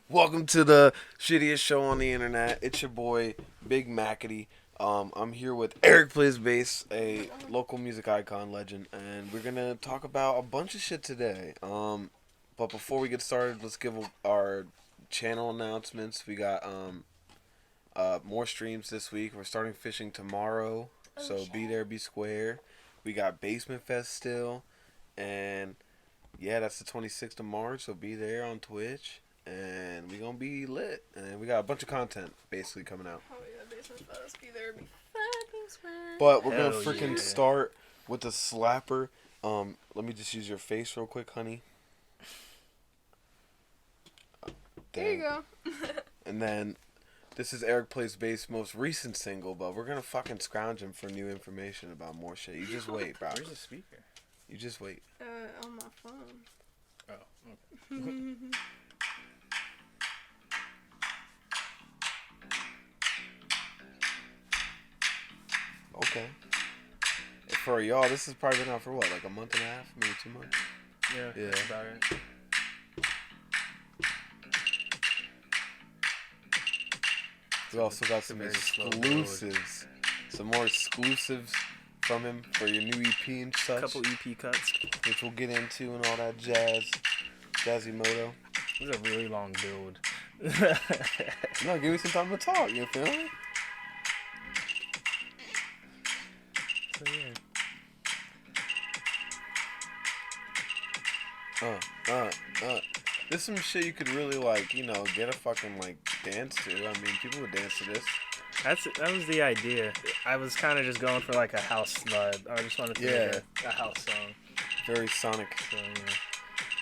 Welcome to the shittiest show on the internet. It's your boy Big Mackety. I'm here with Eric Plays Bass, a local music icon legend, and we're gonna talk about a bunch of shit today. But before we get started, let's give our channel announcements. We got more streams this week. We're starting fishing tomorrow, so be there, be square. We got Basement Fest still, and yeah, that's the 26th of March, so be there on Twitch. And we gonna be lit. And we got a bunch of content basically coming out. Oh yeah, Basement Fest, be there, be fucking square. But we're gonna Hell freaking yeah. start with the slapper. Let me just use your face real quick, honey. There you go. And then this is Eric Plays Bass' most recent single, but we're gonna fucking scrounge him for new information about more shit. You just wait, bro. Where's the speaker? You just wait. On my phone. Oh, okay. Okay. For y'all, this has probably been out for what, like a month and a half, maybe 2 months. Yeah, Yeah. that's about right. We also got some very slow build. exclusives, some more exclusives from him for your new EP and A such, couple EP cuts. which we'll get into and all that jazzy moto. This is a really long build. No, give me some time to talk. You feel me? So, yeah. This is some shit you could really get a fucking dance to. I mean, people would dance to this. That was the idea. I was kind of just going for like a house vibe. I just wanted to make a house song. Very sonic. So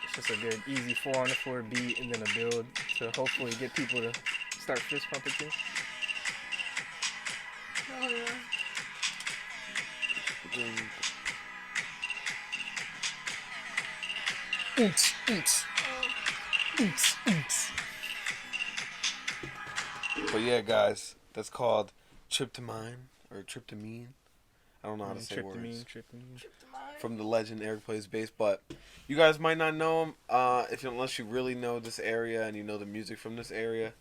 it's just a good easy 4-on-the-4 beat and then a build to hopefully get people to start fist pumping too. Oh yeah. But yeah, guys, that's called Tryptamine or Tryptamine. I don't know how to say words. Tryptamine. From the legend Eric Plays Bass, but you guys might not know him unless you really know this area and you know the music from this area,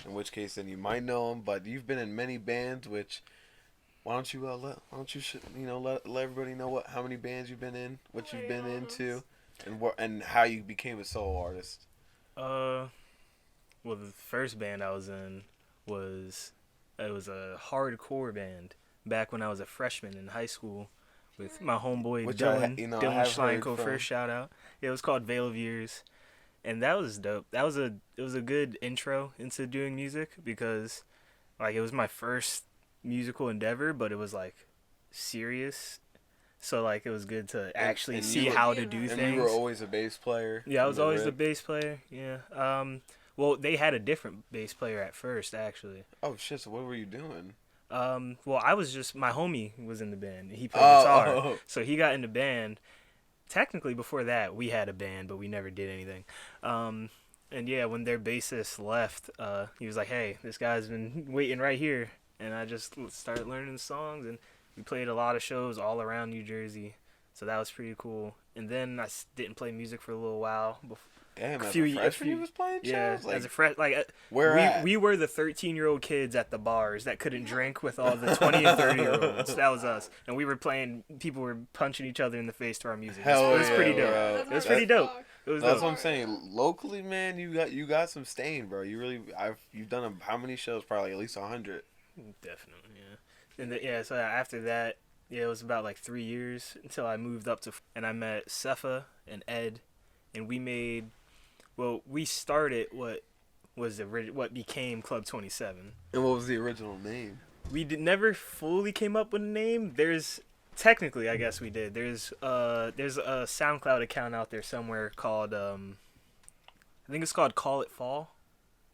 in which case then you might know him. But you've been in many bands, which why don't you let everybody know how many bands you've been in, what you've been into, and how you became a solo artist. Well, the first band I was in was a hardcore band back when I was a freshman in high school with my homeboy Which Dylan. I Dylan have heard Schleinko, from. first shout out. Yeah, it was called Veil of Years, and that was dope. It was a good intro into doing music because it was my first musical endeavor, but it was serious. So it was good to actually and see you were- how to do And things. you were always a bass player. Yeah, I was always the band. bass player. Yeah. Well, they had a different bass player at first, actually. Oh shit! So what were you doing? Well, I was just my homie was in the band. He played guitar, Oh. so he got in the band. Technically, before that, we had a band, but we never did anything. And yeah, when their bassist left, he was like, "Hey, this guy's been waiting right here," and I just started learning songs, and we played a lot of shows all around New Jersey. So that was pretty cool. And then I didn't play music for a little while. Damn, as few- a a freshman few- you was playing Yeah, shows? as a fresh Where at? we were the 13-year-old kids at the bars that couldn't drink with all the 20 and 30-year-olds. That was us, and we were playing. People were punching each other in the face to our music. Hell It was yeah, pretty dope. bro. It was pretty dope. It was That's dope. what I'm saying. Locally, man, you got some stain, bro. You've done how many shows? Probably at least 100. Definitely, yeah. And so after that, it was about 3 years until I moved up to, and I met Cepha and Ed, and we started what became Club 27. And what was the original name? We never fully came up with a name. Technically, I guess we did. There's a SoundCloud account out there somewhere called I think it's called Call It Fall.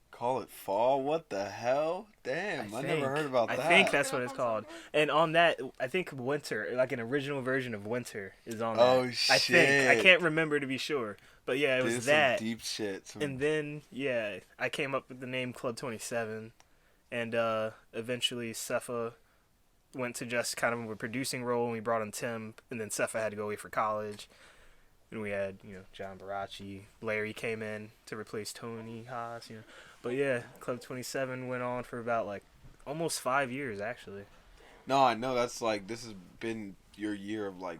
Call it Fall? What the hell? Damn, I never heard about that. I think that's what it's called. And on that, I think Winter, an original version of Winter, is on that. Oh, I think. I shit. can't remember to be sure. But yeah, it was Dude, that. some deep shit. And then, yeah, I came up with the name Club 27. And eventually Cepha went to just kind of a producing role, and we brought in Tim. And then Cepha had to go away for college. And we had, John Barachi. Larry came in to replace Tony Haas. But yeah, Club 27 went on for about like almost 5 years actually. No, I know that's like this has been your year of like,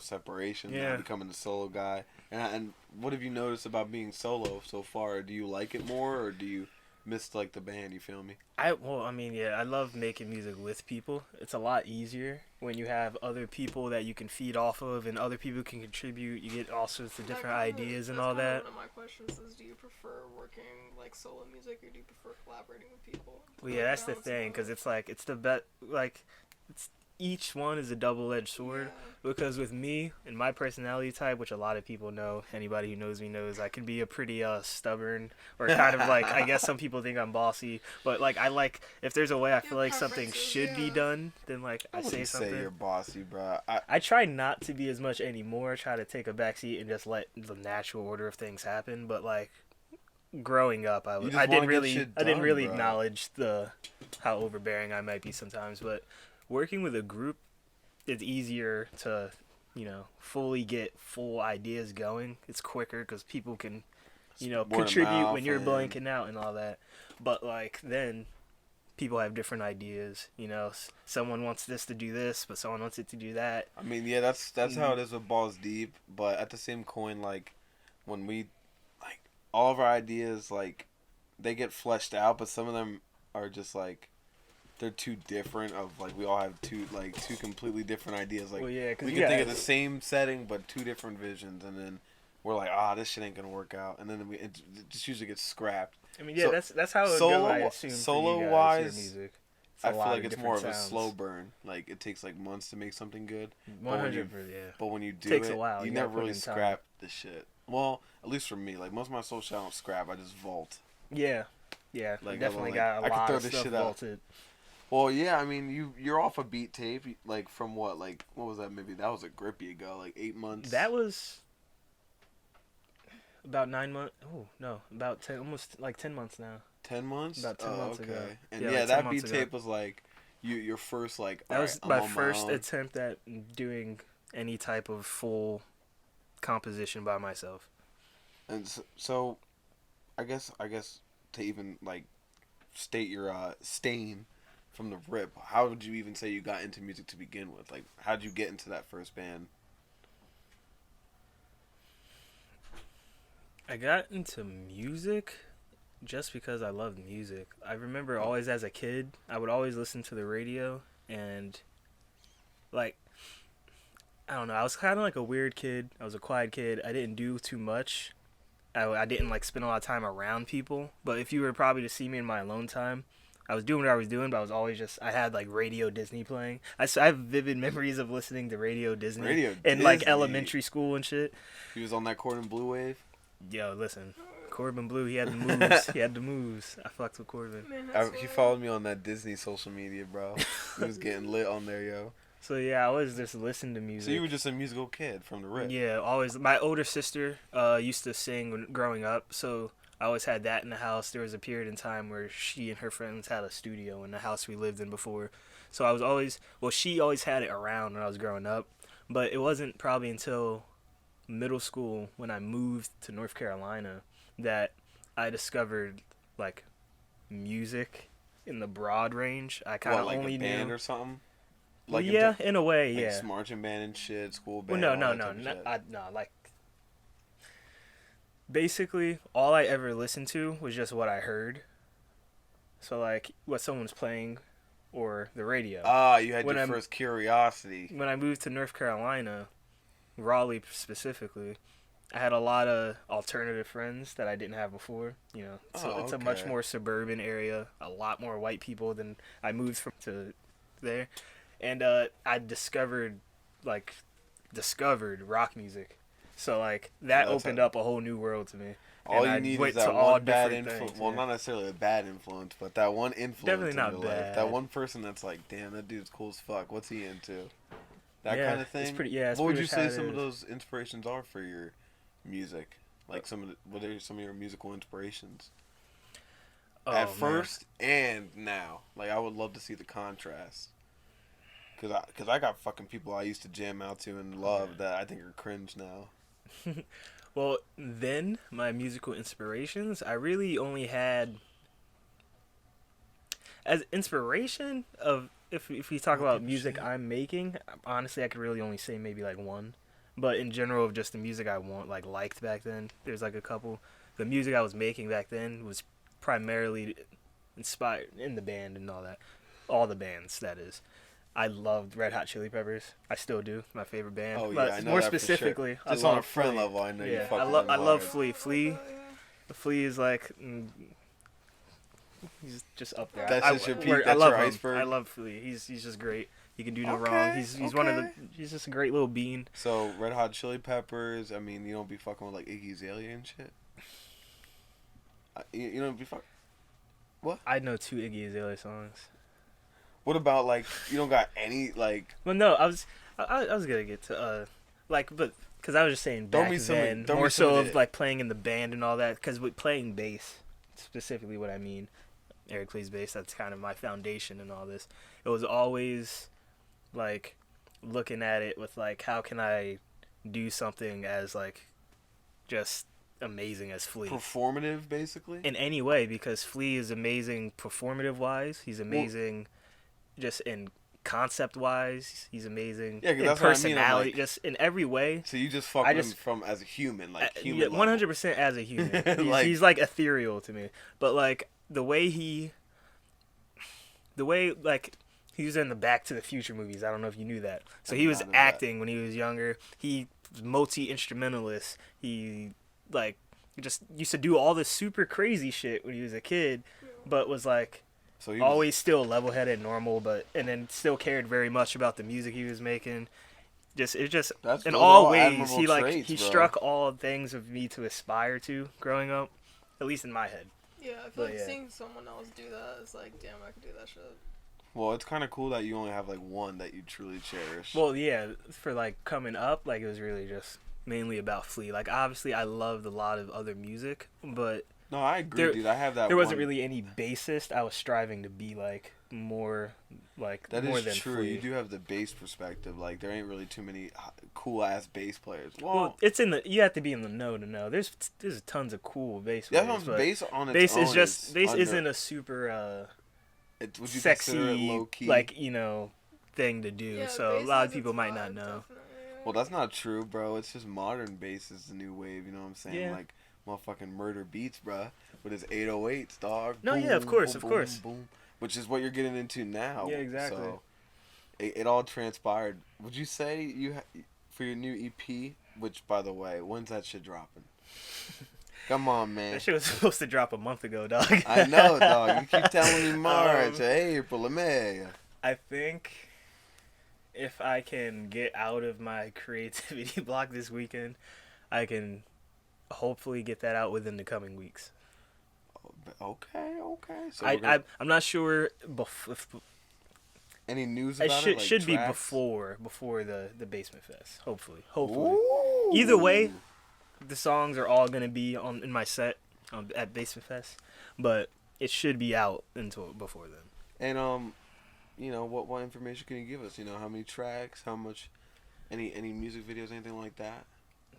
separation. Yeah. Now becoming a solo guy. And what have you noticed about being solo so far? Do you like it more, or do you miss like the band? You feel me? I love making music with people. It's a lot easier when you have other people that you can feed off of, and other people can contribute. You get all sorts of different ideas and all that. One of my questions is, do you prefer working like solo music, or do you prefer collaborating with people? Well, yeah, that's the thing, because it's like it's the bet like it's each one is a double-edged sword. Yeah. Because with me and my personality type, which a lot of people know, anybody who knows me knows, I can be a pretty stubborn, or kind of like, I guess some people think I'm bossy, but like I like, if there's a way I feel like something should be done, then like I say something. Say you're bossy, bro. I try not to be as much anymore. I try to take a backseat and just let the natural order of things happen. But like growing up, I didn't really acknowledge how overbearing I might be sometimes. But working with a group, it's easier to, fully get full ideas going. It's quicker because people can, contribute when you're blanking out and all that. But like then, people have different ideas. Someone wants this to do this, but someone wants it to do that. I mean, yeah, that's how it is with Balls Deep. But at the same coin, like when we, like all of our ideas, like they get fleshed out, but some of them are just like. They're too different. Of like we all have two completely different ideas. Like we can think of the same setting but two different visions, and then we're like, this shit ain't gonna work out, and then it just usually gets scrapped. I mean, yeah, so that's how it goes. I assume solo wise, music. I feel like it's more of a slow burn. Like it takes like months to make something good. 100%. But when you do takes it, a while. you never really scrap the shit. Well, at least for me, like most of my solo shit I don't scrap. I just vault. Yeah, like definitely got a lot of stuff vaulted. Well, yeah, I mean, you're off a beat tape, like, from what was that, maybe that was a grippy ago, like, 8 months? That was about 9 months, about 10, almost, like, 10 months now. 10 months? About 10 months ago. And yeah, that beat tape was, like, your first, like, that was my first attempt at doing any type of full composition by myself. And so I guess, to even, like, state your, stain from the rip, how would you even say you got into music to begin with? Like, how'd you get into that first band? I got into music just because I loved music. I remember always as a kid, I would always listen to the radio, and like, I don't know, I was kind of like a weird kid. I was a quiet kid. I didn't do too much. I didn't like spend a lot of time around people, but if you were probably to see me in my alone time, I was doing what I was doing, but I was always I had like Radio Disney playing. I have vivid memories of listening to Radio Disney in like elementary school and shit. He was on that Corbin Blue wave? Yo, listen. Corbin Blue, he had the moves. I fucked with Corbin. He followed me on that Disney social media, bro. He was getting lit on there, yo. So yeah, I always just listened to music. So you were just a musical kid from the rip? Yeah, always. My older sister used to sing growing up, so I always had that in the house. There was a period in time where she and her friends had a studio in the house we lived in before. So I was always, she always had it around when I was growing up. But it wasn't probably until middle school when I moved to North Carolina that I discovered, like, music in the broad range. I kind of only a band or something? Like yeah, in a way, yeah. Like marching band and shit, school band. Well, no, like. Basically, all I ever listened to was just what I heard. So, like, what someone's playing or the radio. You had your first curiosity. When I moved to North Carolina, Raleigh specifically, I had a lot of alternative friends that I didn't have before. So it's a much more suburban area, a lot more white people than I moved from to there. And I discovered rock music. So, like, that opened up a whole new world to me. All you need is that one bad influence. Well, not necessarily a bad influence, but that one influence definitely not in your bad. Life. That one person that's like, damn, that dude's cool as fuck. What's he into? That kind of thing. It's pretty, what would you say some of those inspirations are for your music? Like, what are some of your musical inspirations? At first and now. Like, I would love to see the contrast. Because I got fucking people I used to jam out to and love that I think are cringe now. Well, then my musical inspirations, I really only had as inspiration of if we talk What about type of music shit? I'm making. Honestly, I could really only say maybe like one. But in general, of just the music I want liked back then, there's like a couple. The music I was making back then was primarily inspired in the band and all that, all the bands that is. I loved Red Hot Chili Peppers. I still do. My favorite band. Oh, yeah, But I know more that for sure. specifically, Just I on a love friend Flea. level, I know you Yeah, fuck with I them love hard. Flea. Flea. Yeah. Flea is like he's just up there. That's just your peak? I That's love your him. iceberg? I love Flea. He's just great. He can do no wrong. Okay, He's one of the. okay. He's just a great little bean. So, Red Hot Chili Peppers, I mean, you don't be fucking with, like, Iggy Azalea and shit? You don't be fuck. I know 2 Iggy Azalea songs. What about, like, you don't got any, like... Well, no, I was gonna get to but because I was just saying Throw back me some- then, throw me more some so of of the- like playing in the band and all that. Because with playing bass, specifically, what I mean, Eric plays bass. That's kind of my foundation in all this. It was always like looking at it with like, how can I do something as like just amazing as Flea Performative, basically? in any way, because Flea is amazing performative wise. He's amazing just in concept wise. He's amazing Yeah, 'cause in that's what I mean, I'm personality, like- just in every way. So you just fuck I with just- him from as a human, like, Yeah, human 100% as a human. Like- He's like ethereal to me. But like the way like he was in the Back to the Future movies. I don't know if you knew that. So I he did was not know that. acting when he was younger. He was multi-instrumentalist. He like just used to do all this super crazy shit when he was a kid, but was like So he was- always still level-headed, normal, and then still cared very much about the music he was making. Just in those are all all ways, admirable he traits, he bro. struck all things of me to aspire to growing up, at least in my head. Yeah, I feel But like yeah. seeing someone else do that is like, damn, I could do that shit. Well, it's kind of cool that you only have, like, one that you truly cherish. Well, yeah, for like coming up, like it was really just mainly about Flea. Like obviously, I loved a lot of other music, but no, I agree, there- dude. I have that there wasn't one. really any bassist. I was striving to be like more like That more is than true. Flea. You do have the bass perspective. Like, there ain't really too many cool ass bass players. Well, it's in the. You have to be in the know to know. There's tons of cool bass yeah, players, but bass on its bass own is just bass under- isn't a super would you consider it sexy low key? like thing to do. Yeah, so a bass lot has of people its might not vibe, know. definitely. Well, that's not true, bro. It's just modern bass is the new wave. You know what I'm saying? Yeah. Like motherfucking Murder Beats, bruh, with his 808s, dog. No, yeah, of course, boom, of course. boom, which is what you're getting into now. Yeah, exactly. So it all transpired. Would you say for your new EP? Which, by the way, when's that shit dropping? Come on, man. That shit was supposed to drop a month ago, dog. I know, dog. You keep telling me March, April, or May. I think if I can get out of my creativity block this weekend, I can hopefully get that out within the coming weeks. Okay. So we're gonna- I'm not sure. any news It about should it? Like should be tracks? before the Basement Fest. Hopefully. Ooh. Either way, the songs are all gonna be in my set at Basement Fest, but it should be out until before then. And what information can you give us? How many tracks? How much? Any music videos? Anything like that?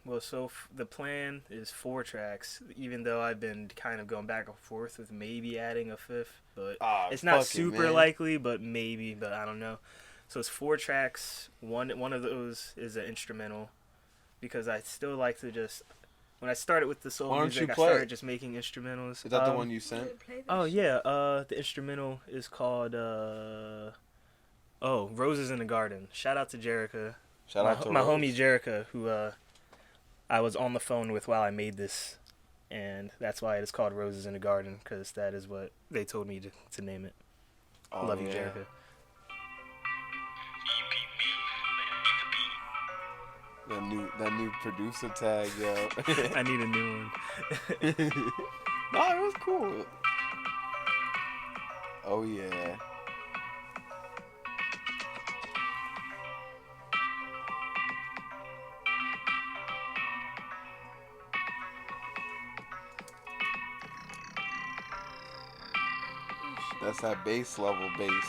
Well, so the plan is 4 tracks, even though I've been kind of going back and forth with maybe adding a 5th, but it's not super likely, but maybe, but I don't know. So it's 4 tracks. One of those is an instrumental, because I still like to just, when I started with the soul Why don't music, you I play started it? just making instrumentals. Is that the one you sent? Oh yeah, the instrumental is called Roses in the Garden. Shout out to Jerica. Shout out to my Rose. homie Jerica, who I was on the phone with while I made this, and that's why it is called Roses in the Garden, because that is what they told me to name it. Oh, Love you, yeah. Jerica. That new producer tag, yo. I need a new one. No, it was cool. Oh yeah. That's that bass level bass.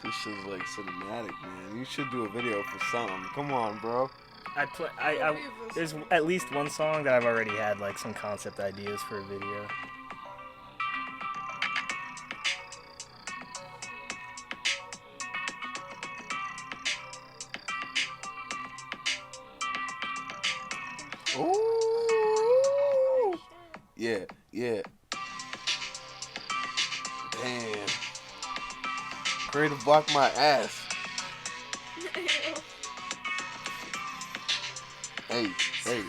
This shit's like cinematic, man. You should do a video for something. Come on, bro. There's at least one song that I've already had like some concept ideas for a video. Ooh. Yeah, yeah. Damn. Ready to block my ass. Hey, hey.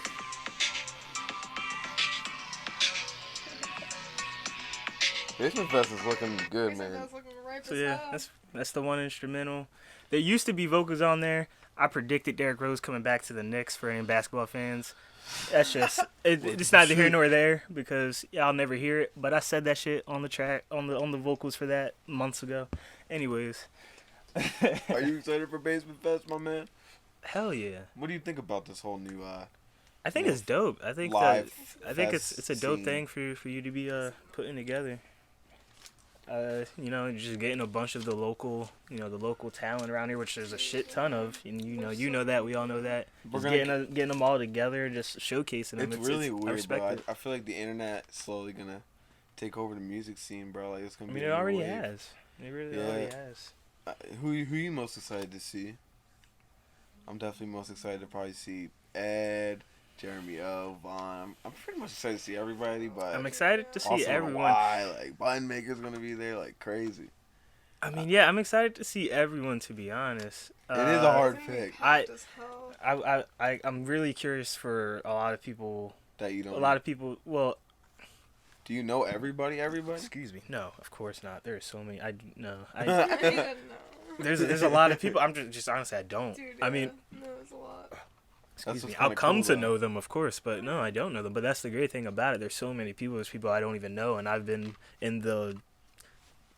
Basement Fest is looking good, man. That's looking right So yeah, that's the one instrumental. There used to be vocals on there. I predicted Derrick Rose coming back to the Knicks for any basketball fans. That's just it's neither here nor there because y'all never hear it. But I said that shit on the track on the vocals for that months ago. Anyways. Are you excited for Basement Fest, my man? Hell yeah. What do you think about this whole new I think it's dope. I think live it's a dope scene? thing for you to be putting together. Just getting a bunch of the local talent around here, which there's a shit ton of, and you know that, we all know that. We're Just getting them all together, just showcasing them. It's really weird, respect bro. it. I feel like the internet is slowly gonna take over the music scene, bro. Like it's gonna I be. mean, a it new already wave. has. It really Yeah. already has. Who you most excited to see? I'm definitely most excited to probably see Ed, Jeremy O, Vaughn. I'm pretty much excited to see everybody, but I'm excited to see also everyone. why like Button Maker's gonna be there like crazy. I mean, yeah, I'm excited to see everyone. To be honest, It is a hard It's gonna be pick packed as hell. I'm really curious for a lot of people. that you don't. A lot of people. Well, Do you know everybody? Everybody? excuse me. No, of course not. There are so many. Yeah, no. There's a lot of people. I'm just honestly, I don't. Dude, I mean, no, it's a lot. excuse me. what's I'll kinda come cool, to though. know them, of course, but no, I don't know them. But that's the great thing about it. There's so many people. There's people I don't even know, and I've been in the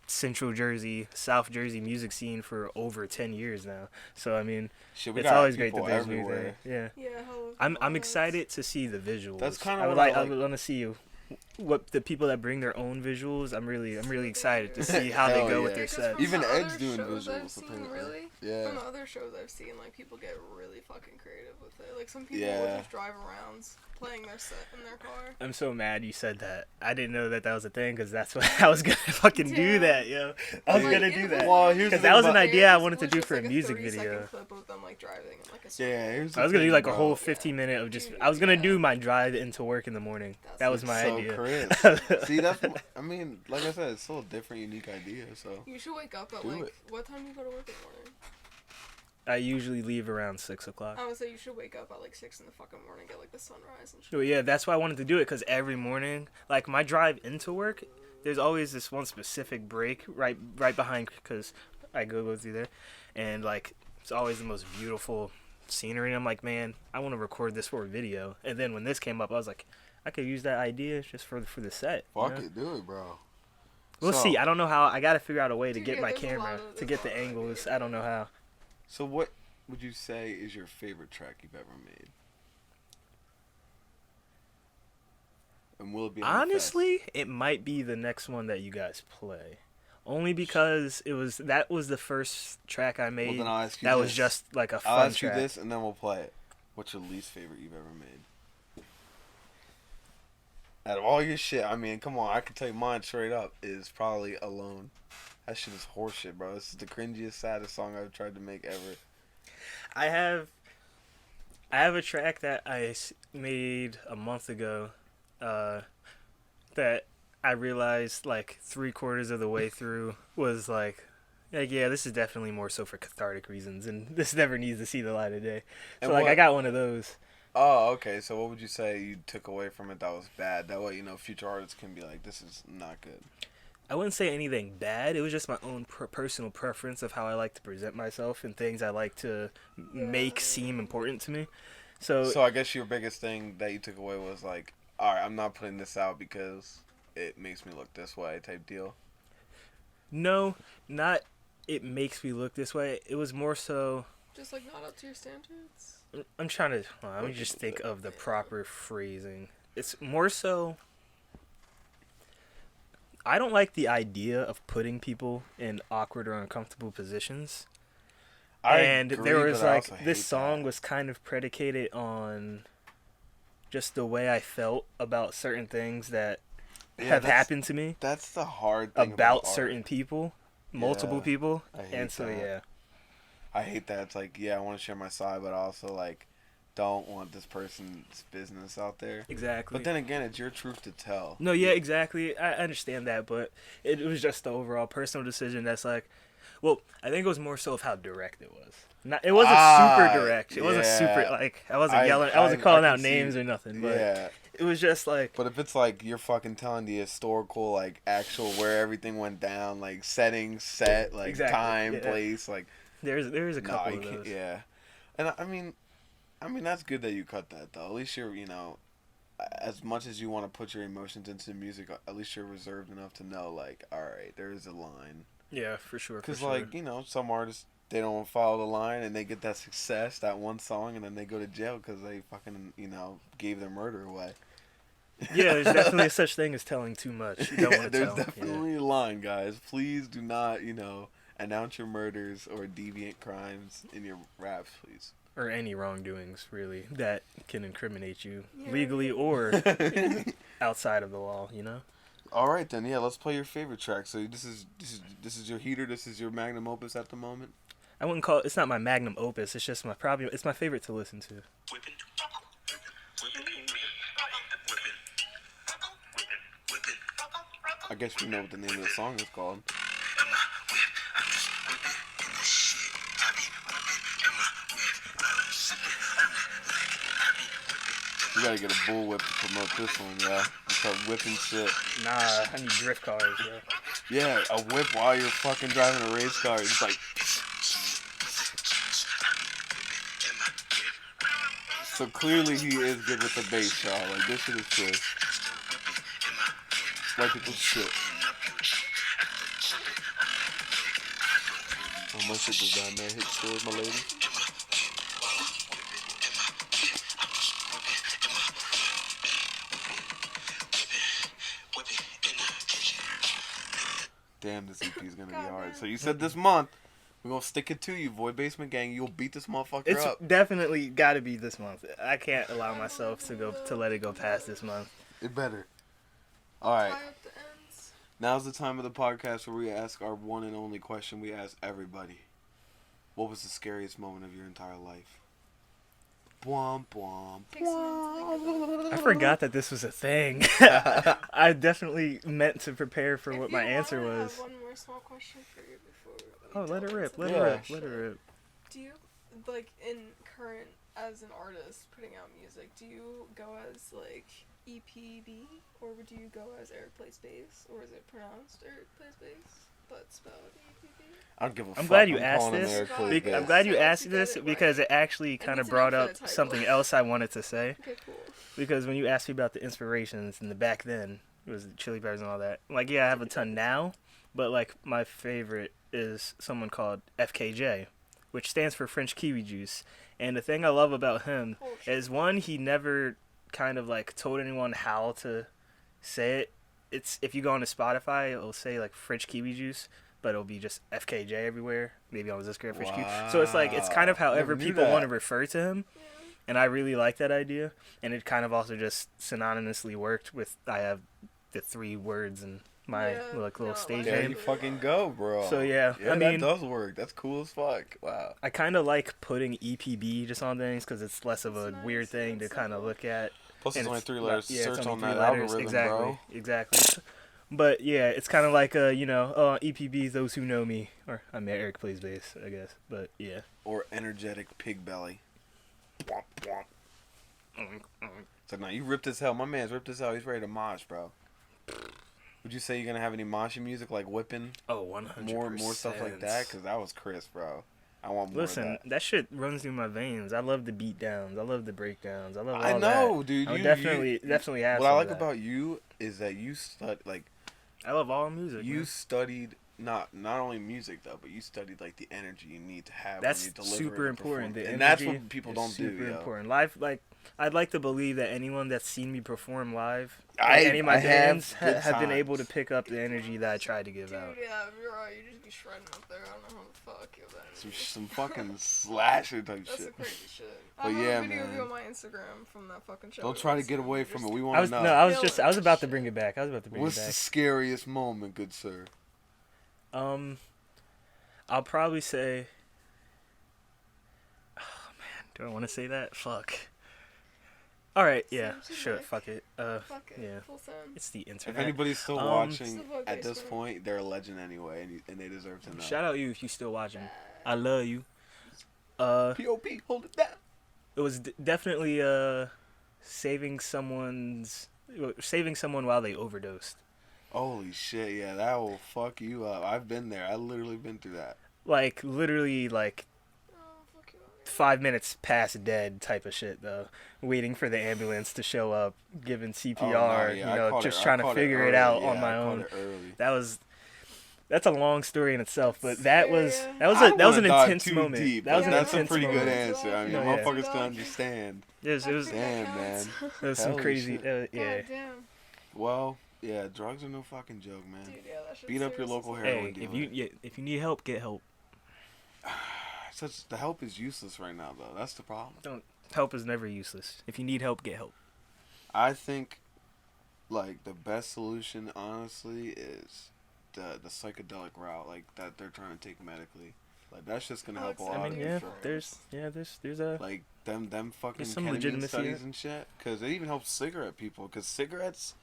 Central Jersey, South Jersey music scene for over 10 years now. So I mean, Shit, we it's got always great that people there's everywhere. music. Yeah. Yeah, hell, I'm excited to see the visuals. That's kinda I would what I I like. would want to see what the people that bring their own visuals. I'm really excited to see how they Hell go yeah. with their Because sets. from Even the Ed's other doing shows I've visuals, seen, apparently. really? Yeah. From the other shows I've seen, like, people get really fucking creative with it. Like, some people Yeah. will just drive around playing their set in their car. I'm so mad you said that. I didn't know that was a thing because that's what I was gonna fucking do Yeah. that, yo. I was Like, gonna it do was that. Well, here's the Because thing that was an about- idea I Theirs wanted to was do just, for like, a music 30-second video. clip of them, like, driving in, like, a Yeah, here's the I was gonna thing, do like a bro. whole 15-minute of just. I was gonna do my drive into work in the morning. That's That was my so idea. crisp. See, I mean, like I said, it's still a different, unique idea. So You should wake up at, Do like, it. what time do you go to work in the morning? I usually leave around 6 o'clock. I would say you should wake up at, like, 6 in the fucking morning, get, like, the sunrise and shit. So yeah, that's why I wanted to do it because every morning, like my drive into work, there's always this one specific break right behind because I go through there, and like it's always the most beautiful scenery. And I'm like, man, I want to record this for a video. And then when this came up, I was like, I could use that idea just for the set. you fuck know? it, do it, bro. We'll So- see. I don't know how. I got to figure out a way to Dude, get yeah, my there's a lot camera of- to there's get a the lot of angles. ideas. I don't know how. So what would you say is your favorite track you've ever made? And will it be on the fest? Honestly, it might be the next one that you guys play. Only because that was the first track I Well, made. then I'll ask you That this. was just like a I'll fun ask track. you this, and then we'll play it. What's your least favorite you've ever made? Out of all your shit, I mean, come on, I can tell you mine straight up is probably Alone. That shit is horseshit, bro. This is the cringiest, saddest song I've tried to make ever. I have a track that made a month ago that I realized like 3/4 of the way through was like yeah, this is definitely more so for cathartic reasons, and this never needs to see the light of day. So And like what- I got one of those. Oh, okay. So what would you say you took away from it that was bad? That way, future artists can be like, this is not good. I wouldn't say anything bad. It was just my own personal preference of how I like to present myself and things I like to make seem important to me. So I guess your biggest thing that you took away was like, all right, I'm not putting this out because it makes me look this way type deal. No, not it makes me look this way. It was more so Just, like, not up to your standards. I'm trying to let me just think of the proper phrasing. It's more so I don't like the idea of putting people in awkward or uncomfortable positions. And agree, there was but I like also this hate song that. was kind of predicated on just the way I felt about certain things that Yeah, have that's- happened to me That's the hard thing about art. certain people, multiple Yeah, people, I hate and so that. yeah. I hate that. It's like, yeah, I want to share my side, but I also like don't want this person's business out there. Exactly. But then again, it's your truth to tell. No, yeah, exactly. I understand that, but it was just the overall personal decision that's like, well, I think it was more so of how direct it was. Not, it wasn't super direct. It wasn't super, yeah. like, I wasn't yelling, I wasn't calling can out names or nothing, but Yeah, it was just like, but if it's like you're fucking telling the historical, like actual where everything went down, like setting, set, like Exactly, time, yeah. place, like there's a nah, couple you of can't, those. yeah. And I mean that's good that you cut that though. At least you're, as much as you want to put your emotions into music, at least you're reserved enough to know, like, all right, there is a line. Yeah, for sure. Because, like, some artists, they don't follow the line and they get that success, that one song, and then they go to jail because they fucking, gave their murder away. Yeah, there's definitely such thing as telling too much. You don't want to There's tell. definitely a line, guys. Please do not, announce your murders or deviant crimes in your raps, please. Or any wrongdoings, really, that can incriminate you Yeah. legally or outside of the law, All right, then. Yeah, let's play your favorite track. So this is your heater. This is your magnum opus at the moment. I wouldn't call it's not my magnum opus. It's just it's my favorite to listen to. I guess we know what the name of the song is called. You gotta get a bullwhip to promote this one, yeah. You start whipping shit. Nah, I need drift cars, bro. Yeah, a whip while you're fucking driving a race car. It's like. So clearly he is good with the bass, y'all. Like, this shit is good. White people's shit. Oh, my shit was down there. Hit scores, my lady. Damn, this EP is gonna be hard. So you said this month, we're gonna stick it to you, Void Basement Gang. You'll beat this motherfucker It's up. definitely got to be this month. I can't allow myself to let it go past this month. It better. Alright. Tie up the ends. Now's the time of the podcast where we ask our one and only question we ask everybody. What was the scariest moment of your entire life? Bwomp, bwomp. Takes a minute to think about it. I forgot that this was a thing. I definitely meant to prepare for what If my you answer wanna was. have one more small question for you before we Oh, let it delve rip, into let the it rip, question. let it rip. Do you, like, in current, as an artist putting out music, do you go as, like, EPB? Or would you go as Eric Plays Bass? Or is it pronounced Eric Plays Bass, but spelled EPB? I don't give a fuck. I'm glad you I'm asked calling him this. Eric Plays Bec- Bass. I'm glad you So asked to get this it because right. it actually kind of need to brought know for up the title. something else I wanted to say. Okay, cool. Because when you asked me about the inspirations in the back then, it was the Chili Peppers and all that. Like, yeah, I have a ton now, but like my favorite is someone called FKJ, which stands for French Kiwi Juice. And the thing I love about him Oh, shit. is one, he never kind of like told anyone how to say it. It's if you go onto Spotify, it'll say like French Kiwi Juice, but it'll be just FKJ everywhere. Maybe on Zisker French Kiwi. So it's like it's kind of however Never knew people that. want to refer to him. Yeah. And I really like that idea. And it kind of also just synonymously worked with I have the 3 words in my Yeah, little no, stage There name. you fucking go, bro. So, yeah, yeah, I mean- that does work. That's cool as fuck. Wow. I kind of like putting EPB just on things because it's less of a It's nice, weird thing to it's kind of simple. look at. Plus, And it's only it's 3 not- letters to yeah, it's search only on 3 that letters. algorithm, Exactly, bro. exactly. But yeah, it's kind of like EPB is those who know me, or I mean Eric Plays Bass, I guess. But yeah. Or energetic pig belly. Womp, womp. It's like, nah, you ripped as hell. My man's ripped as hell. He's ready to mosh, bro. Would you say you're gonna have any moshing music like whipping? Oh, 100%. More stuff like that? Because that was crisp, bro. I want more Listen, of that. that shit runs through my veins. I love the beat downs. I love the breakdowns. I love all I that. know, dude. I would You definitely have What I some of like that. about you is that you I love all music. you man. studied not only music though, but you studied like the energy you need to have That's when you deliver super and important. perform. The And that's energy what people is don't do. super Yo. important. Live, like I'd like to believe that anyone that's seen me perform live, I- any of my I have bands, good have been able to times. pick up the energy that I tried to give Dude, out. yeah, you're right. You just be shredding up there. I don't know how the fuck you're that. Some fucking slasher type That's shit. some crazy shit. But I have yeah, a video of man. you on my Instagram from that fucking show. Don't try to get away from it. We I want was to know. no, I was about to bring it back. What's the scariest moment, good sir? I'll probably say. Oh man, do I want to say that? Fuck. All right, yeah, Sam sure, Simek. fuck it. Fuck it. yeah. Full send. It's the If internet. anybody's still Um, watching Just the at this Facebook. point, they're a legend anyway, and they deserve to know. Shout out you if you still watching. I love you. P.O.P. Hold it down. It was definitely saving someone while they overdosed. Holy shit, yeah, that will fuck you up. I've been there. I literally been through that. Like literally like Oh, fuck you. 5 minutes past dead type of shit though. Waiting for the ambulance to show up, giving CPR, Oh, no, yeah, I caught just it- I trying to caught figure it early. out Yeah, on my I caught own. it early. That's a long story in itself, but that was Yeah. that was I a, that was an wanna dive intense too moment. deep, That was but an that's a intense pretty good moment. answer. I mean, No, yeah. motherfuckers can understand. It was I think Damn, that man. counts. there was some Holy crazy shit. yeah. God damn. Well, yeah, drugs are no fucking joke, man. Dude, yeah, that shit's Beat up your serious local as fuck. heroin Hey, dealer. if you need help, get help. The help is useless right now, though. That's the problem. Help is never useless. If you need help, get help. I think, like, the best solution, honestly, is the psychedelic route, like that they're trying to take medically. Like that's just gonna help a Alex, lot I of mean, people. there's a Like them fucking There's some ketamine legitimacy in studies it. and shit, because it even helps cigarette people. Because cigarettes,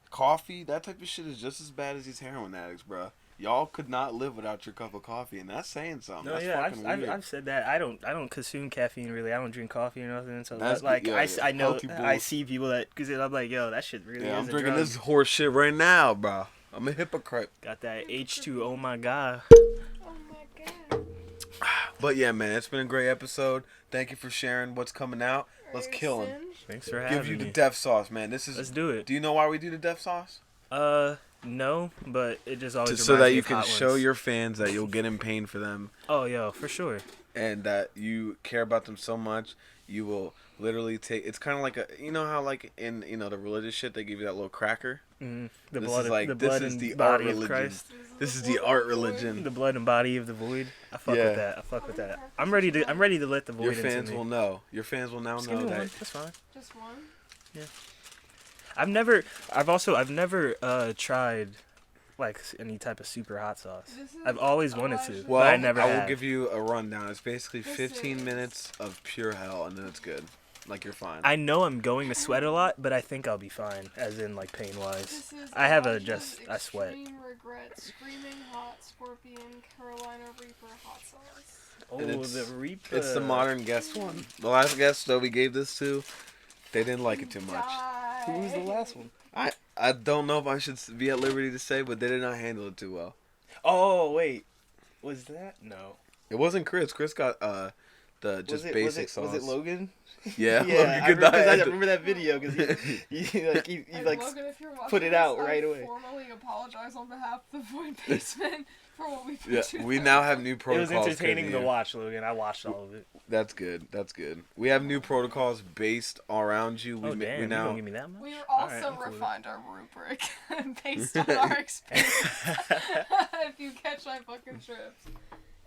coffee, that type of shit is just as bad as these heroin addicts, bruh. Y'all could not live without your cup of coffee, and that's saying something. no, That's yeah, fucking weird. I've said that. I don't consume caffeine really. I don't drink coffee or nothing. So That's like good, yeah, I know healthy I bullshit. see people that because I'm like, yo, that shit really Yeah, is I'm a drinking drug. this horse shit right now, bro. I'm a hypocrite. Got that H2. Oh my god. Oh my god. But yeah, man, it's been a great episode. Thank you for sharing what's coming out. Let's Are you kill him. singed? Thanks for having Give you me. the death sauce, man. This Let's is. do it. Do you know why we do the death sauce? No, but it just always So reminds that me you of can Hot show Ones. your fans that you'll get in pain for them, Oh, yo, for sure. and that you care about them so much, you will literally take. It's kind of like you know how like in the religious shit they give you that little cracker. Mm, the This blood, is like- the this blood is and the art body of religion. Christ. This is the art religion. The blood and body of the void. I fuck Yeah. with that. I fuck with that. I'm ready to let the void Your into fans me. will know. Your fans will now Just give know me that. one. That's fine. Just one? I've never tried like any type of super hot sauce. This is I've always wanted to. actually- Well, but I never I will have. give you a rundown. It's basically This 15 is- minutes of pure hell, and then it's good. Like you're fine. I know I'm going to sweat a lot, but I think I'll be fine, as in like pain wise. This is I have Elijah's I sweat. Extreme Regret Screaming Hot Scorpion Carolina Reaper Hot Sauce. Oh, And it's- the Reaper. It's the modern guest one. The last guest that we gave this to, they didn't like it too much. Who was the last one? I don't know if I should be at liberty to say, but they did not handle it too well. Oh wait, was that no? It wasn't Chris. Chris got the just basic sauce. Was it Logan? Yeah, Yeah, Logan I could remember, not 'cause I handle- remember that video because he And like Logan, if you're watching put it this, out I right away. formally apologize on behalf of the Void Basement for what we put Yeah, you we through. now have new it was protocols. entertaining because to of you. watch, Logan. I watched all of it. That's good. That's good. We have new protocols based around you. Oh damn, we you now don't give me that much. We Alright, also I'm cool with it. refined our rubric based on our experience. If you catch my fucking trips.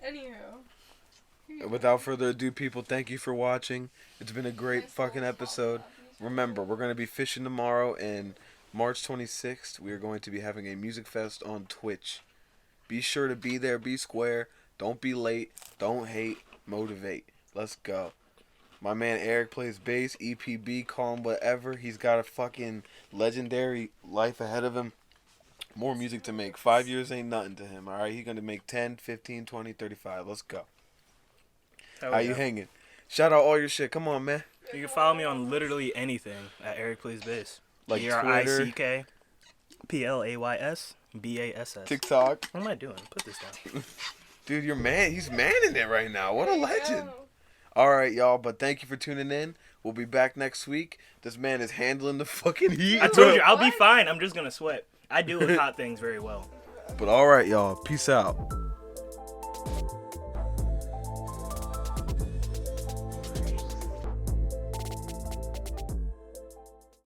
Anywho. Without further ado, people, thank you for watching. It's been a great Nice fucking little episode. follow-up. Remember, we're going to be fishing tomorrow, and March 26th, we are going to be having a music fest on Twitch. Be sure to be there, be square, don't be late, don't hate, motivate. Let's go. My man Eric plays bass, EPB, call him whatever. He's got a fucking legendary life ahead of him. More music to make. 5 years ain't nothing to him, alright? He's going to make 10, 15, 20, 35. Let's go. Hell How yeah. you hanging? Shout out all your shit. Come on, man. You can follow me on literally anything at Eric Plays Bass. Like ERICK PLAYS BASS. TikTok. What am I doing? Put this down. Dude, you're man. He's manning it right now. What a There you legend. go. All right, y'all. But thank you for tuning in. We'll be back next week. This man is handling the fucking heat. I told you I'll be What? fine. I'm just gonna sweat. I deal with hot things very well. But all right, y'all. Peace out.